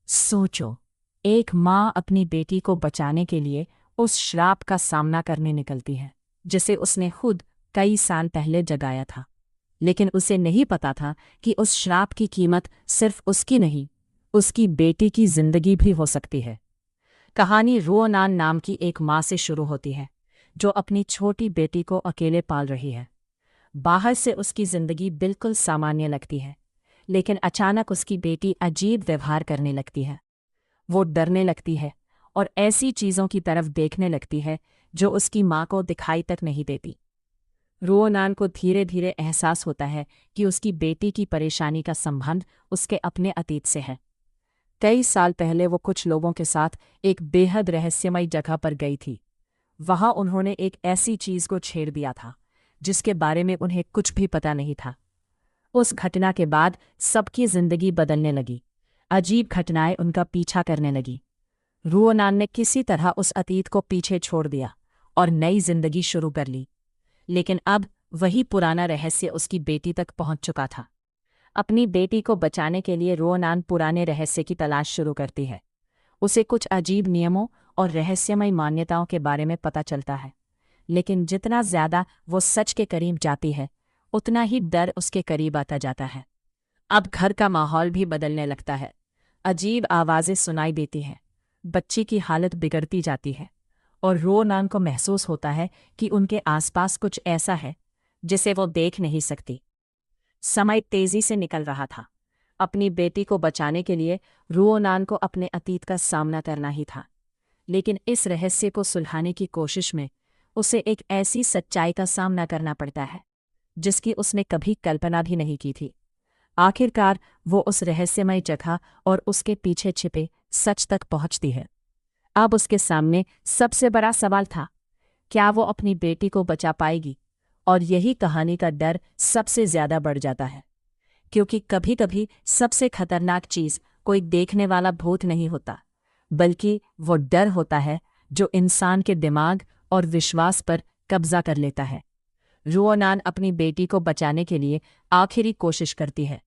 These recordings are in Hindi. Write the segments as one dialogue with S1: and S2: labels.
S1: सोचो, एक माँ अपनी बेटी को बचाने के लिए उस श्राप का सामना करने निकलती है जिसे उसने खुद कई साल पहले जगाया था। लेकिन उसे नहीं पता था कि उस श्राप की कीमत सिर्फ उसकी नहीं, उसकी बेटी की जिंदगी भी हो सकती है। कहानी रोनान नाम की एक माँ से शुरू होती है जो अपनी छोटी बेटी को अकेले पाल रही है। बाहर से उसकी जिंदगी बिल्कुल सामान्य लगती है, लेकिन अचानक उसकी बेटी अजीब व्यवहार करने लगती है। वो डरने लगती है और ऐसी चीज़ों की तरफ देखने लगती है जो उसकी माँ को दिखाई तक नहीं देती। रोनान को धीरे धीरे एहसास होता है कि उसकी बेटी की परेशानी का संबंध उसके अपने अतीत से है। कई साल पहले वो कुछ लोगों के साथ एक बेहद रहस्यमयी जगह पर गई थी। वहां उन्होंने एक ऐसी चीज को छेड़ दिया था जिसके बारे में उन्हें कुछ भी पता नहीं था। उस घटना के बाद सबकी जिंदगी बदलने लगी। अजीब घटनाएं उनका पीछा करने लगी। रोनान ने किसी तरह उस अतीत को पीछे छोड़ दिया और नई जिंदगी शुरू कर ली। लेकिन अब वही पुराना रहस्य उसकी बेटी तक पहुंच चुका था। अपनी बेटी को बचाने के लिए रोनान पुराने रहस्य की तलाश शुरू करती है। उसे कुछ अजीब नियमों और रहस्यमय मान्यताओं के बारे में पता चलता है, लेकिन जितना ज्यादा वो सच के करीब जाती है उतना ही डर उसके करीब आता जाता है। अब घर का माहौल भी बदलने लगता है। अजीब आवाज़ें सुनाई देती हैं, बच्ची की हालत बिगड़ती जाती है और रोनान को महसूस होता है कि उनके आसपास कुछ ऐसा है जिसे वो देख नहीं सकती। समय तेजी से निकल रहा था। अपनी बेटी को बचाने के लिए रोनान को अपने अतीत का सामना करना ही था, लेकिन इस रहस्य को सुलझाने की कोशिश में उसे एक ऐसी सच्चाई का सामना करना पड़ता है जिसकी उसने कभी कल्पना भी नहीं की थी। आखिरकार वो उस रहस्यमय जगह और उसके पीछे छिपे सच तक पहुंचती है। अब उसके सामने सबसे बड़ा सवाल था, क्या वो अपनी बेटी को बचा पाएगी? और यही कहानी का डर सबसे ज्यादा बढ़ जाता है, क्योंकि कभी कभी सबसे खतरनाक चीज कोई देखने वाला भूत नहीं होता, बल्कि वो डर होता है जो इंसान के दिमाग और विश्वास पर कब्जा कर लेता है। रोनान अपनी बेटी को बचाने के लिए आखिरी कोशिश करती है,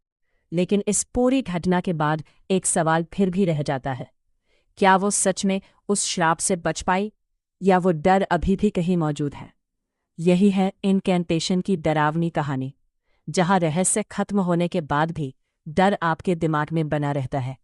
S1: लेकिन इस पूरी घटना के बाद एक सवाल फिर भी रह जाता है, क्या वो सच में उस श्राप से बच पाई या वो डर अभी भी कहीं मौजूद है? यही है इनकैंटेशन की डरावनी कहानी, जहां रहस्य खत्म होने के बाद भी डर आपके दिमाग में बना रहता है।